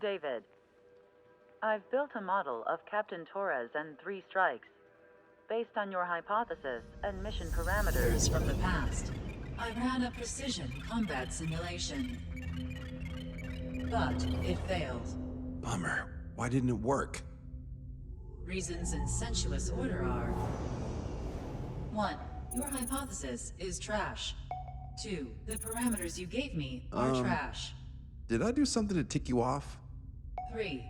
David, I've built a model of Captain Torres and 3 strikes. Based on your hypothesis and mission parameters From the past, I ran a precision combat simulation. But it failed. Bummer. Why didn't it work? Reasons in sensuous order are: 1. Your hypothesis is trash. 2. The parameters you gave me are trash. Did I do something to tick you off? 3.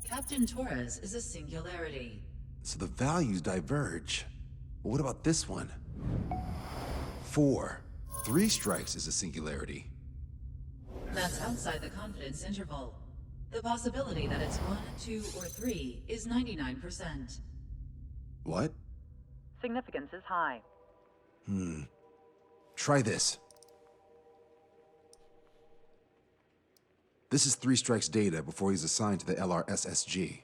Captain Torres is a singularity. So the values diverge. But what about this one? 4. 3 strikes is a singularity. That's outside the confidence interval. The possibility that it's 1, 2, or 3 is 99%. What? significance is high. Try this. This is 3 Strike's data before he's assigned to the LRSSG.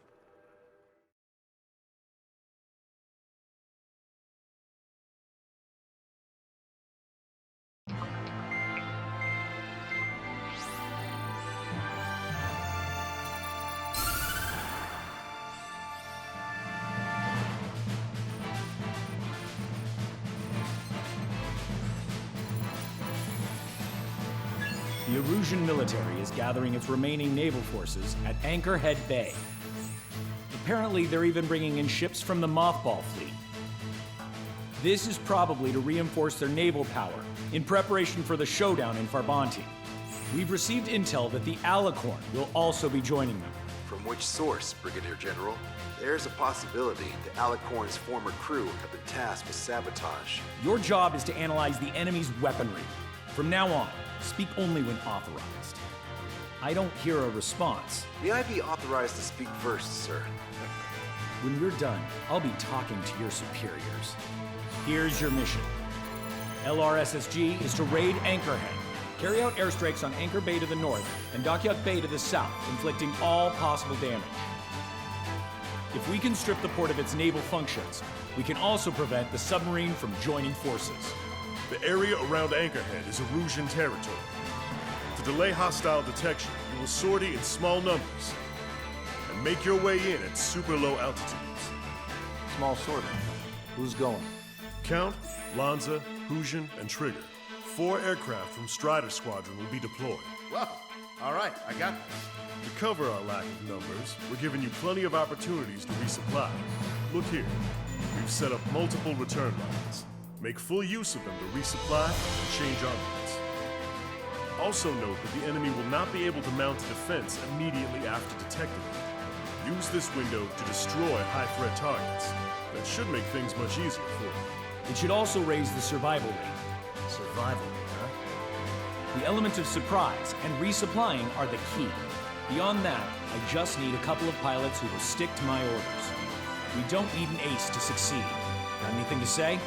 The Erusian military is gathering its remaining naval forces at Anchorhead Bay. Apparently, they're even bringing in ships from the Mothball fleet. This is probably to reinforce their naval power in preparation for the showdown in Farbanti. We've received intel that the Alicorn will also be joining them. From which source, Brigadier General? There's a possibility the Alicorn's former crew have been tasked with sabotage. Your job is to analyze the enemy's weaponry. From now on, speak only when authorized. I don't hear a response. May I be authorized to speak first, sir? When we're done, I'll be talking to your superiors. Here's your mission. LRSSG is to raid Anchorhead, carry out airstrikes on Anchor Bay to the north and Dockyard Bay to the south, inflicting all possible damage. If we can strip the port of its naval functions, we can also prevent the submarine from joining forces. The area around Anchorhead is Erusian territory. To delay hostile detection, you will sortie in small numbers and make your way in at super low altitudes. Small sorting. Who's going? Count, Lanza, Hujan, and Trigger. 4 aircraft from Strider Squadron will be deployed. Well, all right, I got this. To cover our lack of numbers, we're giving you plenty of opportunities to resupply. Look here. We've set up multiple return lines. Make full use of them to resupply and change armaments. Also note that the enemy will not be able to mount a defense immediately after detecting it. Use this window to destroy high-threat targets. That should make things much easier for you. It should also raise the survival rate. Survival, huh? The element of surprise and resupplying are the key. Beyond that, I just need a couple of pilots who will stick to my orders. We don't need an ace to succeed. Got anything to say?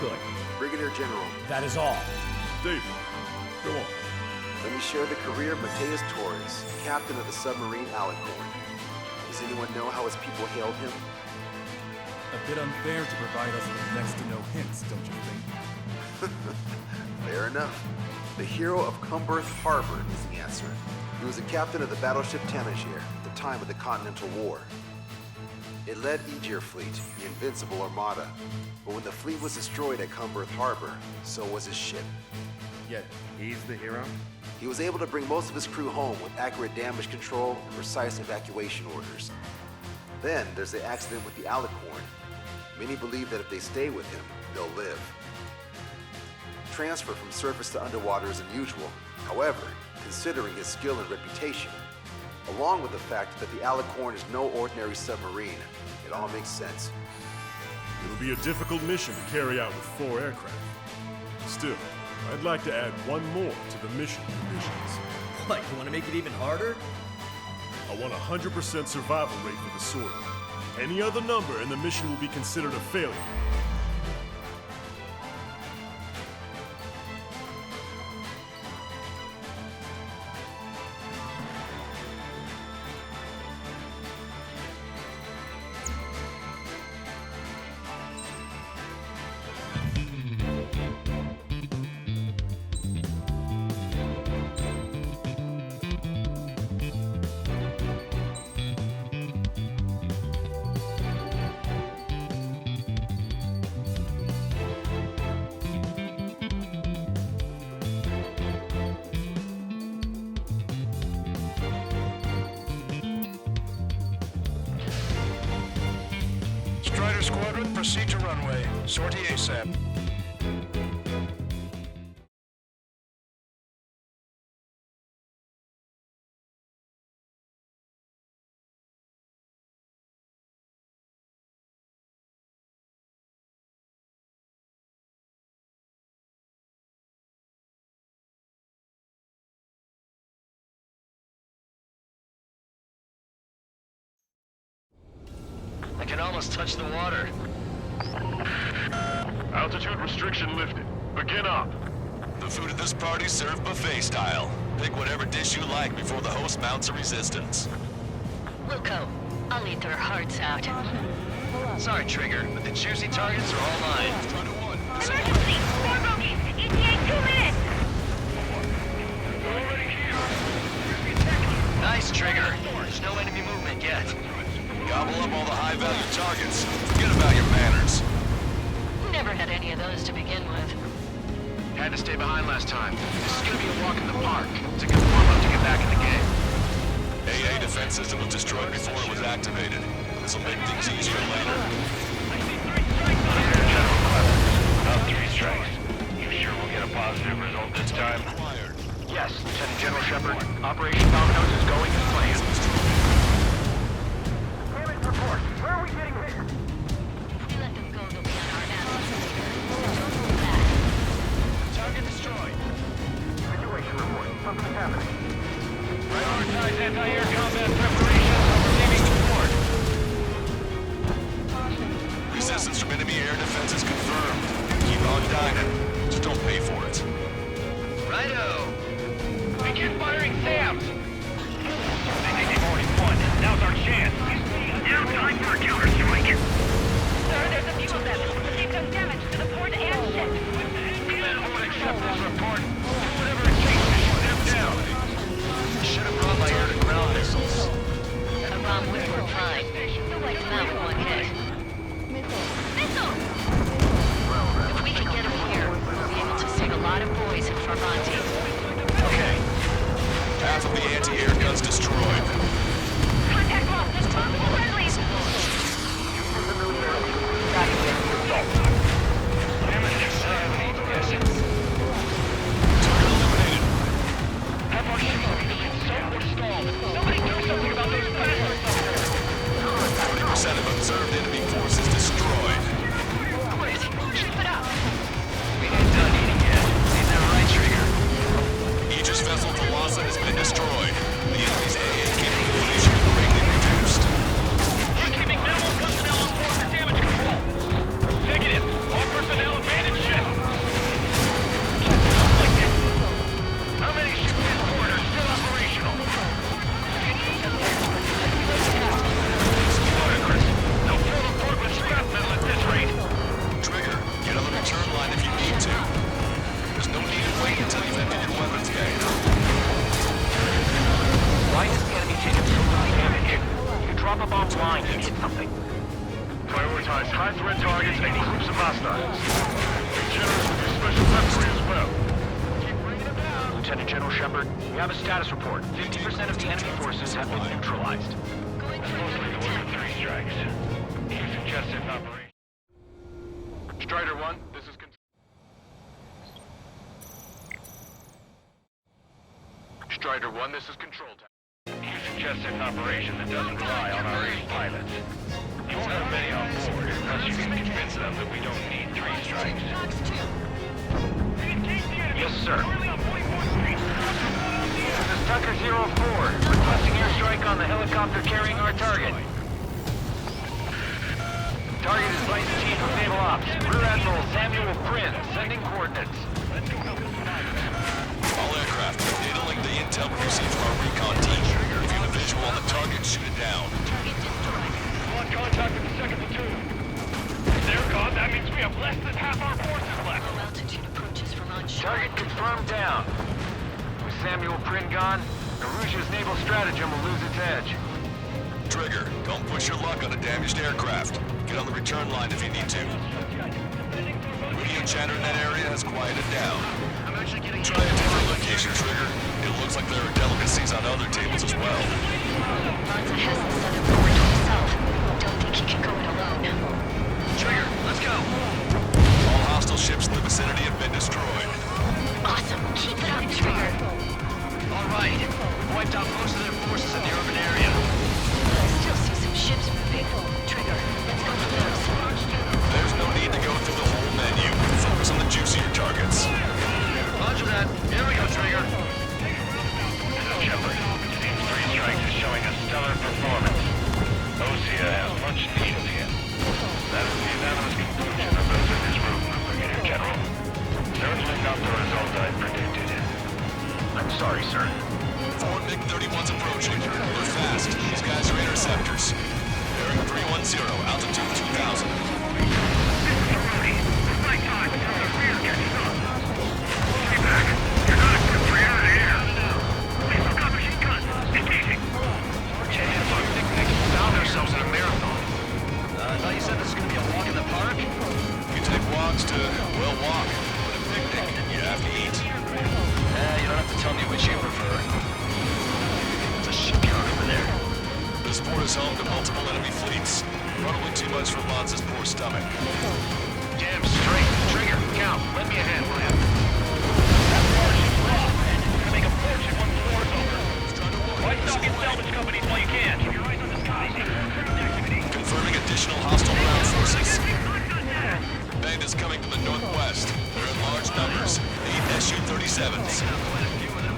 Good. Brigadier General, That is all. David, go on. let me share the career of Mateus Torres, captain of the submarine Alicorn. Does anyone know how his people hailed him? A bit unfair to provide us with next to no hints, don't you think? Fair enough. The hero of Cumberth Harbor is the answer. He was a captain of the battleship Tanager at the time of the Continental War. It led Aegir Fleet, the Invincible Armada. But when the fleet was destroyed at Cumberth Harbor, so was his ship. Yet, he's the hero? He was able to bring most of his crew home with accurate damage control and precise evacuation orders. Then there's the accident with the Alicorn. Many believe that if they stay with him, they'll live. Transfer from surface to underwater is unusual. However, considering his skill and reputation, along with the fact that the Alicorn is no ordinary submarine, it all makes sense. It'll be a difficult mission to carry out with 4 aircraft. Still, I'd like to add one more to the mission conditions. What, you want to make it even harder? I want a 100% survival rate for the sortie. Any other number and the mission will be considered a failure. Proceed to runway. Sortie ASAP. I can almost touch the water. Altitude restriction lifted. Begin up. The food at this party's served buffet style. Pick whatever dish you like before the host mounts a resistance. Wilco, I'll eat their hearts out. Sorry, Trigger, but the juicy targets are all mine. Emergency! 4 bogeys! ETA 2 minutes! Nice, Trigger. There's no enemy movement yet. Gobble up all the high-value targets. Forget about your manners. Never had any of those to begin with. Had to stay behind last time. This is gonna be a walk in the park. It's a good warm-up to get back in the game. AA defense system was destroyed before it was activated. This'll make things easier later. About 3 strikes. You sure we'll get a positive result this time? Yes, Lieutenant General Shepard. Operation Dominoes is going as planned. Damage report. Where are we getting hit? If we let them go, they'll be on our asses later. Don't hold back. Target destroyed. Situation report. Something's happening. Prioritize anti-air combat preparations. We're leaving the port. Resistance from enemy air defense is confirmed. Keep on dining. Just don't pay for it. Righto! Begin firing SAMs! They think they've already won. Now's our chance. Now time for a counterstrike. Sir, there's a few of them. They've done damage to the port and ship. Men won't accept this report. Do whatever it takes to shoot them down. Should have brought my air-to-ground missiles. A bomb would work fine. You'll wipe them out with one hit. Missile! If we can get them here, we'll be able to save a lot of boys in Farbanti. Okay. Half of the anti-air guns destroyed. Contact lost. There's multiple friendlies. Target eliminated. Have our ships being sunk or stalled. Somebody do something about those bastards. 40% of observed enemy forces destroyed. Great. Keep it up. We ain't done eating yet. Ain't that right, Trigger? Aegis vessel Velasa has been destroyed. The enemy's AA capability should be greatly reduced. We're keeping minimal personnel on board for damage control. Negative. All personnel abandon ship. How many ships in port are still operational? Ludicrous. They'll fill the port with scrap metal at this rate. Trigger, get on the return line if you need to. There's no need to wait until you've emptied your weapons bay. Why is the enemy taking so much damage? You drop a bomb blind and hit something. Prioritize high-threat targets and groups of hostiles. Be generous with your special weaponry as well. Keep bringing them down. Lieutenant General Shepard, we have a status report. 50% of the enemy forces have been neutralized. Supposedly there were 3 strikes. You suggested an operation. Strider 1, this is Strider 1, this is Control Tower. You suggested an operation that doesn't rely on our 8 pilots. You won't have many on board unless you can convince them that we don't need 3 strikes. Yes, sir. This is Tucker 04, requesting airstrike on the helicopter carrying our target. Target is Vice Chief of Naval Ops, Rear Admiral Samuel Prynne, sending coordinates. All aircraft, data link the intel we received from our recon team. If you have a visual on the target, shoot it down. On contact with the 2nd platoon. If they're gone, that means we have less than half our forces left. Low altitude approaches from onshore. Target confirmed down. With Samuel Prynne gone, Naruja's naval stratagem will lose its edge. Trigger, don't push your luck on a damaged aircraft. Get on the return line if you need to. Radio chatter in that area has quieted down. Try a different location, Trigger. It looks like there are delicacies on other tables as well. Lanza has the southern port to himself. Don't think he can go it alone. Trigger, approaching. Move fast. These guys are interceptors. Bearing 310, altitude 2000. Found ourselves in a marathon. I thought you said this was going to be a walk in the park? You take walks to, well, walk. With a picnic, you have to eat. You don't have to tell me which you prefer. There's a shipyard over there. This port is home to multiple enemy fleets. Probably too much for Lanza's poor stomach. Damn straight. Trigger, Cal, lend me a hand, will ya? That watership's lost. It's gonna make a fortune once the war's over. Why stock in salvage companies while you can? Keep your eyes on the sky. Confirming additional hostile ground forces. Bandits coming from the northwest. They're in large numbers. 8 Su-37s.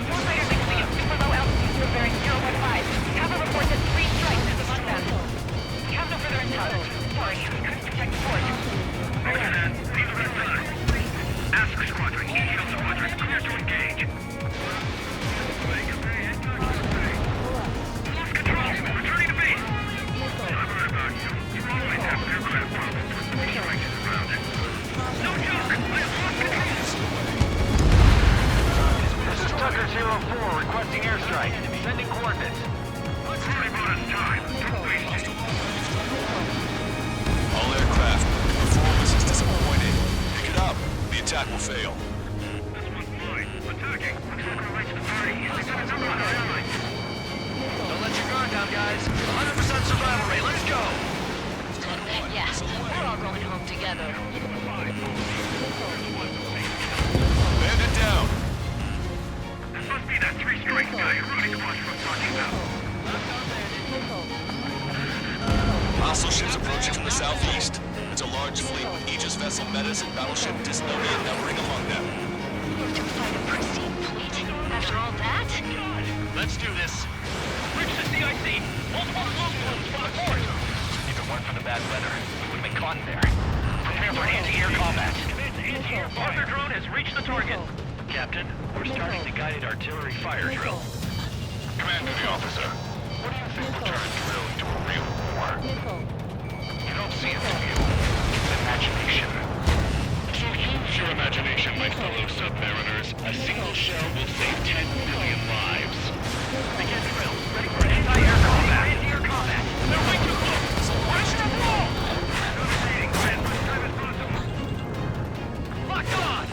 Warfighter 6 super low altitude for bearing 015. Have a report that 3 strikes is among them. Have no further intel. Sorry, we couldn't protect the fort. Okay, man. These are our time. Ask Squadron. E-Shield Squadron. Clear to engage. Lost control. Returning to base. I've heard about you. You always have aircraft problems with 3 strikes around it. No joke. I have lost control. This is Tucker 04 requesting airstrike. Sending coordinates. Let's already bought us time. Don't waste it. All aircraft. Performance is disappointing. Pick it up. The attack will fail. This one's mine. Attacking. Looks like we're late to the party. They've got a number on our allies. Don't let your guard down, guys. 100% survival rate. Let's go. Yeah, we're all going home together. Bandit down. This must be that 3-strike guy Rudy Squadron was talking about. Hostile ships approaching from the southeast. It's a large fleet with Aegis vessel Metas and battleship Dysnomia numbering among them. To fight a pristine fleet after all that? Let's do this. Reach the CIC. Multiple explosives from the port. If it weren't for the bad weather, we would have been caught in there. Prepare for anti-air combat. Arthur drone has reached the target. Captain, we're starting the guided artillery fire drill. Command to the officer. What do you think will turn a drill into a real war? You don't see it from you. It's imagination. So use your imagination, my fellow submariners. A single shell will save 10 million lives. Begin drill. Ready for anti-air combat. Anti-air combat. They're way too close. Watch the wall. Negotiating. As much time as possible. Locked on.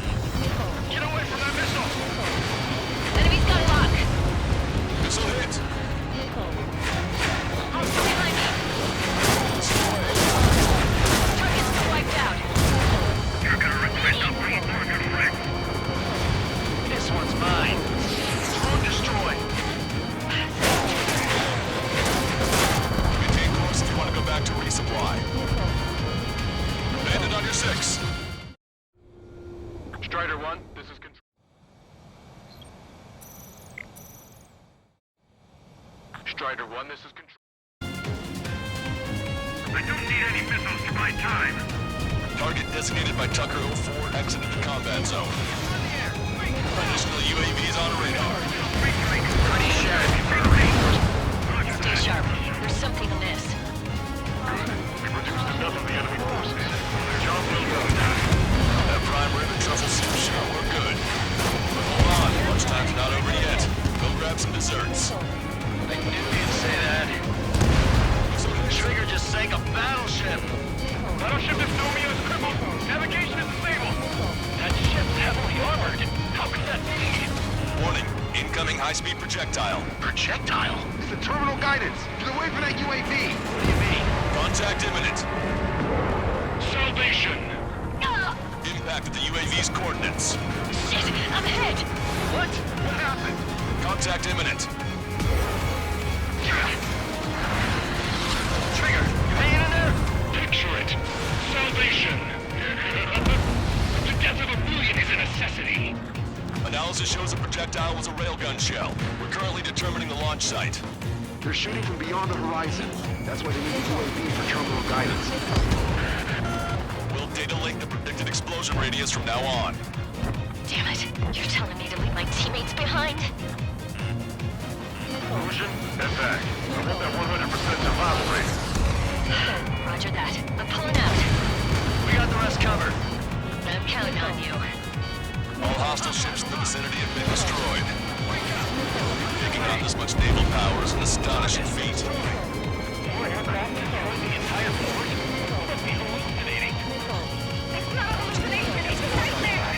Get away from that missile. Enemy's got lock. Missile hit. Hostile behind me. Target's been wiped out. You're gonna regret not being more good wreck. This one's mine. Drone destroyed. Maintain course if you want to go back to resupply. Bandit on your 6. Strider 1, this is control. Strider 1, this is control. I don't need any missiles to buy time. Target designated by Tucker 04 exited the combat zone. Additional UAVs on radar. Pretty shabby. Stay sharp. There's something amiss. We've reduced enough of the enemy forces. Job well done. That prime rib and truffle soup sure were good. But hold on, lunchtime's not over yet. Go grab some desserts. I knew you'd say that. Trigger just sank a battleship. Battleship Dysnomia is crippled. Navigation is disabled. That ship's heavily armored. How could that be? Warning, incoming high-speed projectile. Projectile? It's the terminal guidance. Get away from that UAV. What do you mean? Contact imminent. Salvation! Impact at the UAV's coordinates. Shit, I'm hit. What? What happened? Contact imminent. Trigger, you hanging in there? Picture it. Salvation! The death of a million is a necessity. Analysis shows the projectile was a railgun shell. We're currently determining the launch site. They're shooting from beyond the horizon. That's why they need a UAV for terminal guidance. We'll data link the predicted explosion radius from now on. Damn it. You're telling me to leave my teammates behind? Conclusion? Head back. I want that 100% survival rate. Roger that. I'm pulling out. We got the rest covered. I'm counting on you. All hostile ships in the vicinity have been destroyed. Taking on this much naval power is an astonishing feat. More aircraft destroyed the entire force? Must be hallucinating. It's not a hallucination. It's right there.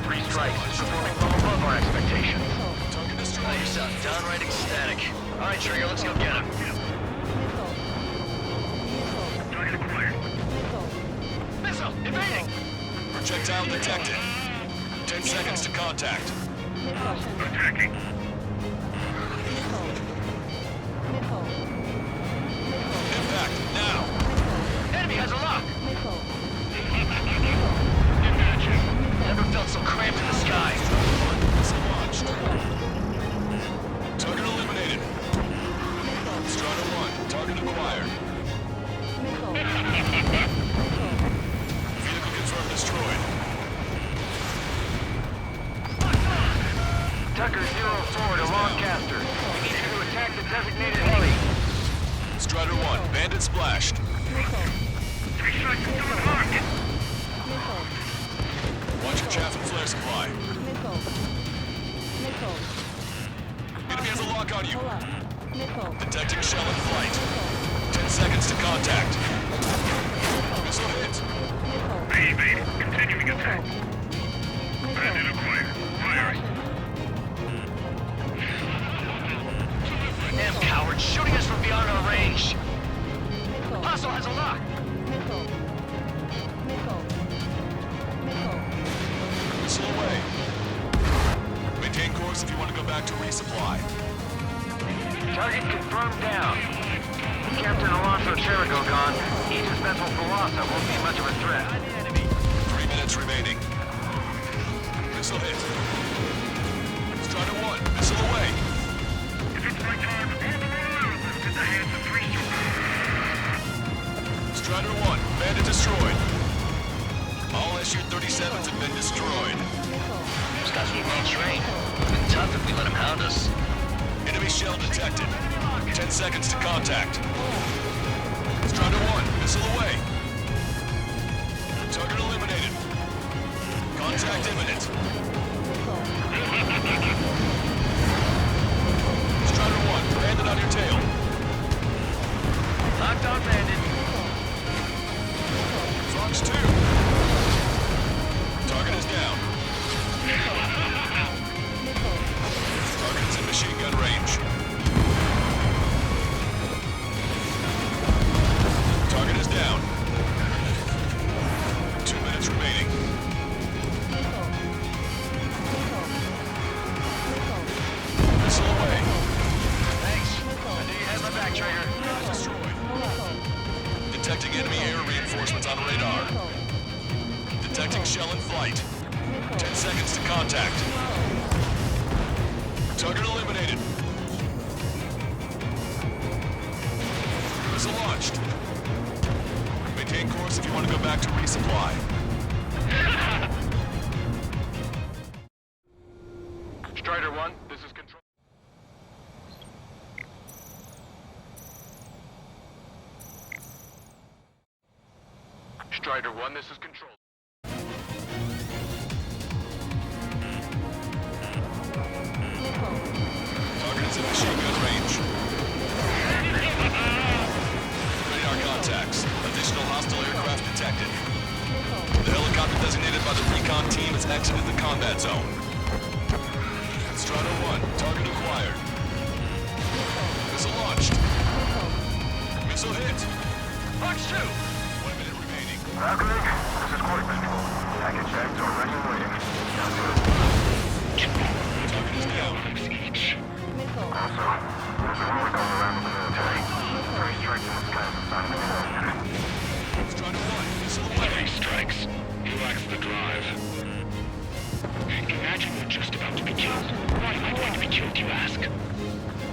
3 strikes, performing well above our expectations. Oh, you sound downright ecstatic. All right, Trigger, let's go get him. Target acquired. Missile, evading! Projectile detected. 10 seconds to contact. Attacking. Impact, now! Enemy has a lock! Imagine. Never felt so cramped in the sky. Missile launched. Target eliminated. Strider 1, target acquired. Vehicle confirmed destroyed. Tucker 04 to Lancaster. We need you to attack the designated heli. Strider 1, bandit splashed. 3 strikes are still on mark. Watch your chaff and flare supply. Enemy has a lock on you. Detecting shell in flight. 10 seconds to contact. Missile hit. Evade. Continuing attack. Bandit acquired. Firing. Damn coward, shooting us from beyond our range. Hostile has a lock. Missile away. Maintain course if you want to go back to resupply. Target confirmed down. Captain Alonso Cherico gone. Aegis vessel Thalassa won't be much of a threat. 3 minutes remaining. Missile hit. Strider 1, missile away. If it's my time, all the more oil left in the hands of 3 strikes. Strider 1, bandit destroyed. All SU-37s have been destroyed. Those guys will run train. Been tough if we let him hound us. Enemy shell detected. 10 seconds to contact. Strider 1, missile away. Target eliminated. Contact imminent. Strider 1, bandit on your tail. Locked on bandit. Fox 2. Target is down. Target is in machine gun range. Target is down. 2 minutes remaining. Missile away. Thanks. I knew you had my back, Trigger. Destroyed. Detecting enemy air reinforcements on radar. Detecting shell in flight. 10 seconds to contact. Target eliminated. Missile launched. Maintain course if you want to go back to resupply. Strider 1, this is control. Strider 1, this is control. Target is in machine gun range. Radar contacts. Additional hostile aircraft detected. The helicopter designated by the recon team has exited the combat zone. Strider 1, target acquired. Missile launched. Missile hit. Fox 2. 1 minute remaining. Falcon, this is Quarter Control. Package checked or ready and waiting. Target is down. Also, there's a rumor going around in the military. 3 strikes in the sky is a sign of an Strider 1, missile away. 3 strikes. He lacks the drive. Imagine we're just about to be killed. Why am I going to be killed, you ask?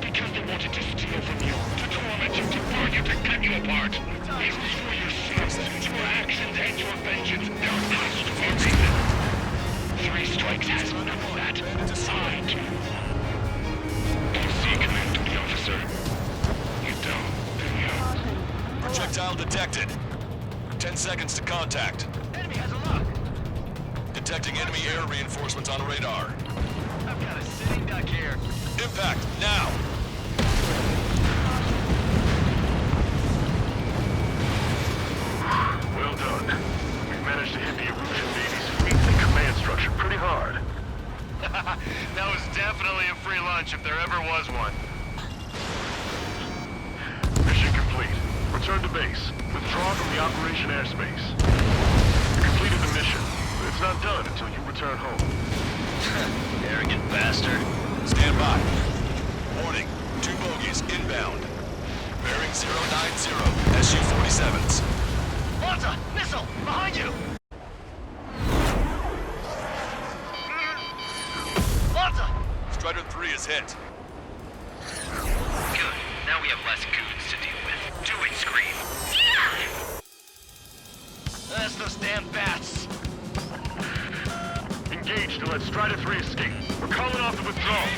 Because they wanted to steal from you, to torment you, to burn you, to cut you apart. It was for your sins, your actions, and your vengeance. They're asked for a reason. 3 strikes has none of that. I do. You see, Commander, the officer Projectile detected. 10 seconds to contact. Enemy has a lock. Detecting enemy air reinforcements on radar. I've got a sitting duck here. Impact, now! Well done. We've managed to hit the Erusian Navy's fleet and command structure pretty hard. That was definitely a free lunch if there ever was one. Mission complete. Return to base. Withdraw from the operation airspace. You completed the mission, but it's not done until you return home. Arrogant bastard. Stand by. Warning, 2 bogies inbound. Bearing 090, SU-47s. Malta! Missile! Behind you! Malta! Strider 3 is hit. Good. Now we have less goons to deal with. Do it, Scream. That's those damn bats. Engage to let Strider 3 escape. We're calling off the withdrawal.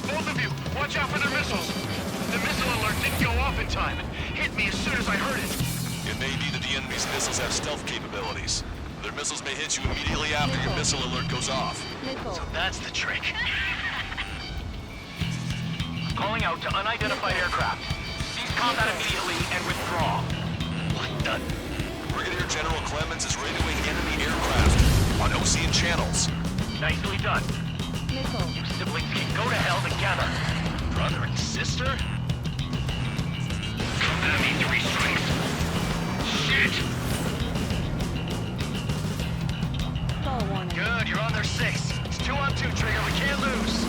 Both of you, watch out for their missiles. The missile alert didn't go off in time. It hit me as soon as I heard it. It may be that the enemy's missiles have stealth capabilities. Their missiles may hit you immediately after your missile alert goes off. So that's the trick. Calling out to unidentified aircraft. Cease combat immediately and withdraw. What the? Brigadier General Clemens is radioing enemy aircraft on Ocean channels. Nicely done. You siblings can go to hell together. Brother and sister? Enemy 3 strikes. Shit! Good, you're on their 6. It's 2 on 2, Trigger. We can't lose.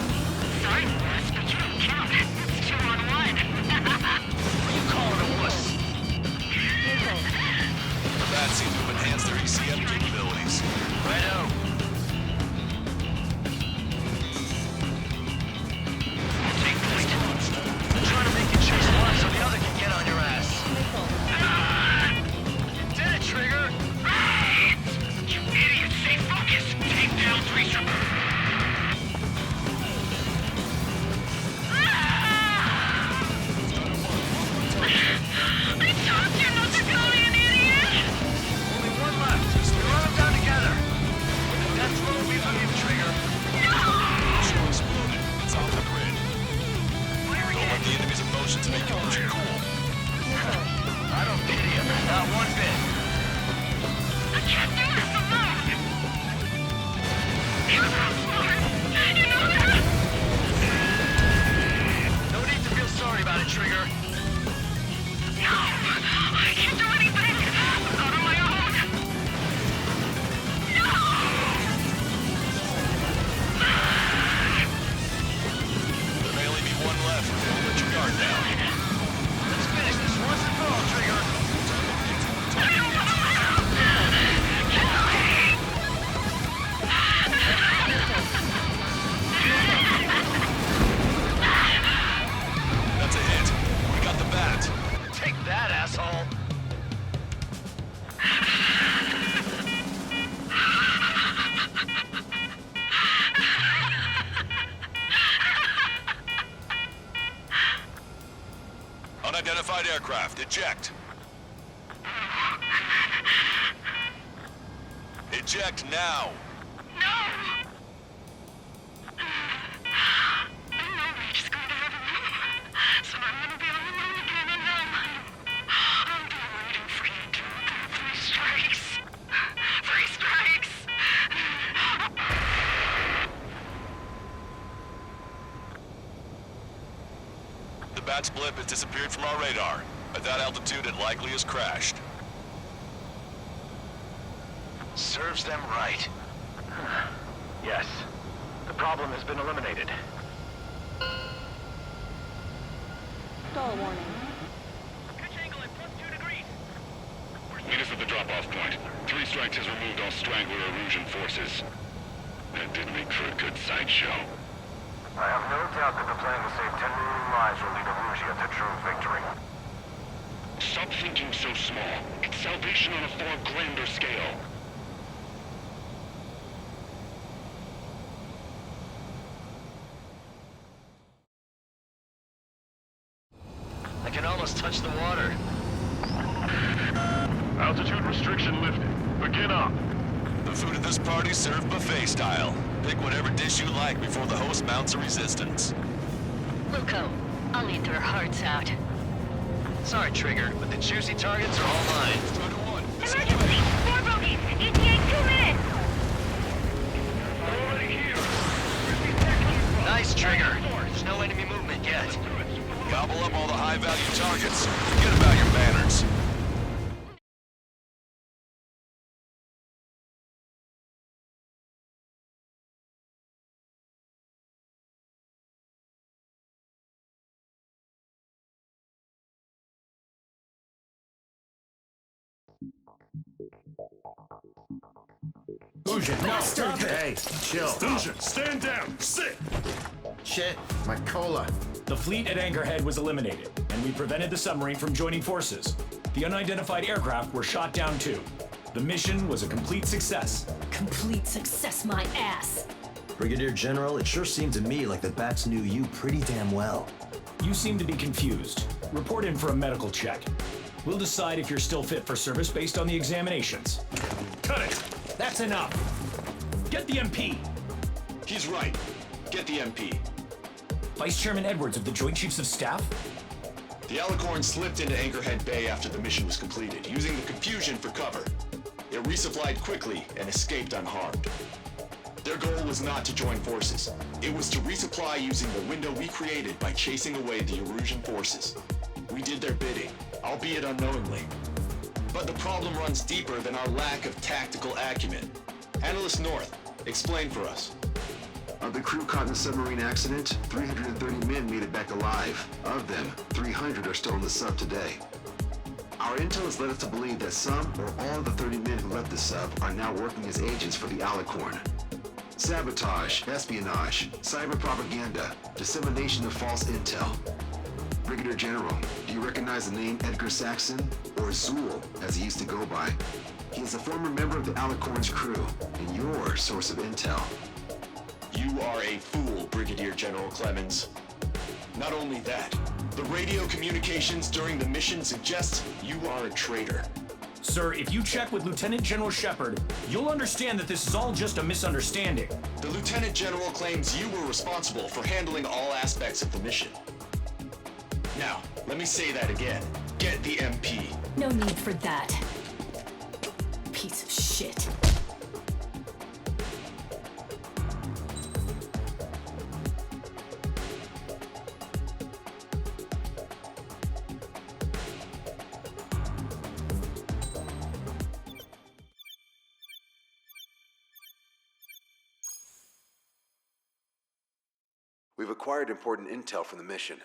Sorry, boss, but you don't count. It's 2 on 1. What are you calling a wuss? The bats seem to have enhanced their ECM capabilities. Righto. Take point. I'm trying to make you chase one so the other can get on your ass. You did it, Trigger! You idiot! Stay focused! Take down 3 strikes. I told you not to call me an idiot! Only one left. We run them down together. When the death roll will be on you, Trigger. Shell exploded. It's off the grid. Don't let the enemy's emotions make you lose your cool. I don't pity him. Not one bit. I can't do this alone! You're not smart! You know that? No need to feel sorry about it, Trigger. No! I can't do anything! Not on my own! No! There may only be one left. Don't let your guard down. Let's finish this once and for all, Trigger. I don't want to live! Kill me! That's a hit. We got the bat. Take that, asshole. Unidentified aircraft. Eject. Eject now. No! I know we're just going to have a room, so I'm going to be all alone again in hell. I'll be waiting for you to 3 strikes. 3 strikes! The bat's blip has disappeared from our radar. At that altitude, it likely has crashed. Serves them right. Yes. The problem has been eliminated. Stall warning. Pitch angle at +2 degrees. Meet us at the drop-off point. 3 strikes has removed all Strangler Erusian forces. That did make for a good sideshow. I have no doubt that the plan to save 10 million lives will lead Erusia to true victory. Stop thinking so small. It's salvation on a far grander scale. I can almost almost touched the water. Altitude restriction lifted. Begin up. The food at this party served buffet style. Pick whatever dish you like before the host mounts a resistance. Luco, I'll eat their hearts out. Sorry, Trigger, but the juicy targets are all mine. 2 to 1. Emergency! 4 bogeys! ETA 2 minutes! Already here. Nice, Trigger. There's no enemy movement yet. Gobble up all the high-value targets. Forget about your banners. Fusion, no, stop it! Hey, chill. Fusion, stand down. Sit. Shit, my cola. The fleet at Anchorhead was eliminated, and we prevented the submarine from joining forces. The unidentified aircraft were shot down too. The mission was a complete success. Complete success, my ass. Brigadier General, it sure seemed to me like the bats knew you pretty damn well. You seem to be confused. Report in for a medical check. We'll decide if you're still fit for service based on the examinations. Cut it. That's enough. Get the MP. He's right. Get the MP. Vice Chairman Edwards of the Joint Chiefs of Staff? The Alicorn slipped into Anchorhead Bay after the mission was completed, using the confusion for cover. It resupplied quickly and escaped unharmed. Their goal was not to join forces. It was to resupply using the window we created by chasing away the Erusian forces. We did their bidding, albeit unknowingly. But the problem runs deeper than our lack of tactical acumen. Analyst North, explain for us. Of the crew caught in the submarine accident, 330 men made it back alive. Of them, 300 are still in the sub today. Our intel has led us to believe that some or all of the 30 men who left the sub are now working as agents for the Alicorn. Sabotage, espionage, cyber propaganda, dissemination of false intel. Brigadier General, do you recognize the name Edgar Saxon, or Zool, as he used to go by? He is a former member of the Alicorn's crew, and your source of intel. You are a fool, Brigadier General Clemens. Not only that, the radio communications during the mission suggest you are a traitor. Sir, if you check with Lieutenant General Shepard, you'll understand that this is all just a misunderstanding. The Lieutenant General claims you were responsible for handling all aspects of the mission. Now, let me say that again. Get the MP. No need for that. Piece of shit. We've acquired important intel from the mission.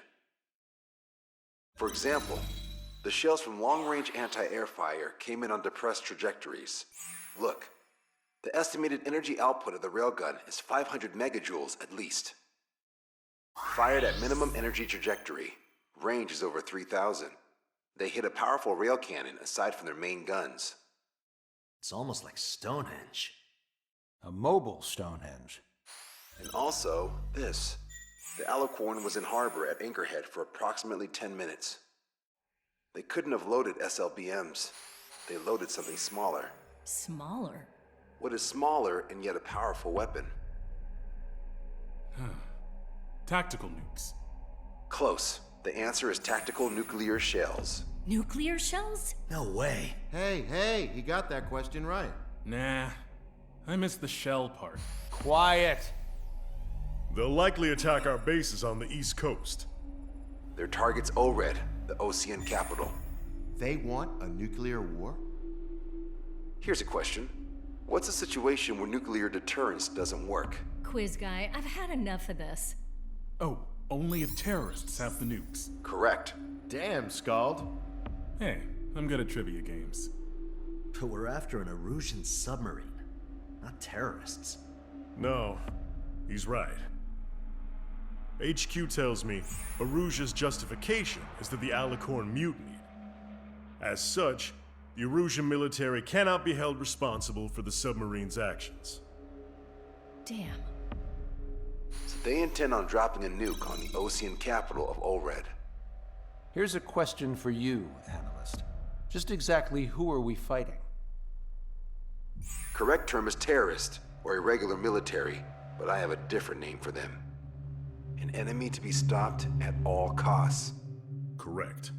For example, the shells from long-range anti-air fire came in on depressed trajectories. Look, the estimated energy output of the railgun is 500 megajoules at least. Fired at minimum energy trajectory, range is over 3,000. They hit a powerful rail cannon aside from their main guns. It's almost like Stonehenge. A mobile Stonehenge. And also, this. The Alicorn was in harbor at Anchorhead for approximately 10 minutes. They couldn't have loaded SLBMs. They loaded something smaller. Smaller? What is smaller and yet a powerful weapon? Tactical nukes. Close. The answer is tactical nuclear shells. Nuclear shells? No way. Hey, he got that question right. Nah, I missed the shell part. Quiet. They'll likely attack our bases on the East Coast. Their target's Anchorhead, the Ocean capital. They want a nuclear war? Here's a question. What's a situation where nuclear deterrence doesn't work? Quiz guy, I've had enough of this. Oh, only if terrorists have the nukes. Correct. Damn, Scald. Hey, I'm good at trivia games. But we're after an Erusian submarine, not terrorists. No, he's right. HQ tells me Erusia's justification is that the Alicorn mutinied. As such, the Erusian military cannot be held responsible for the submarine's actions. Damn. So they intend on dropping a nuke on the Ocean capital of Anchorhead. Here's a question for you, analyst. Just exactly who are we fighting? Correct term is terrorist, or irregular military, but I have a different name for them. An enemy to be stopped at all costs. Correct.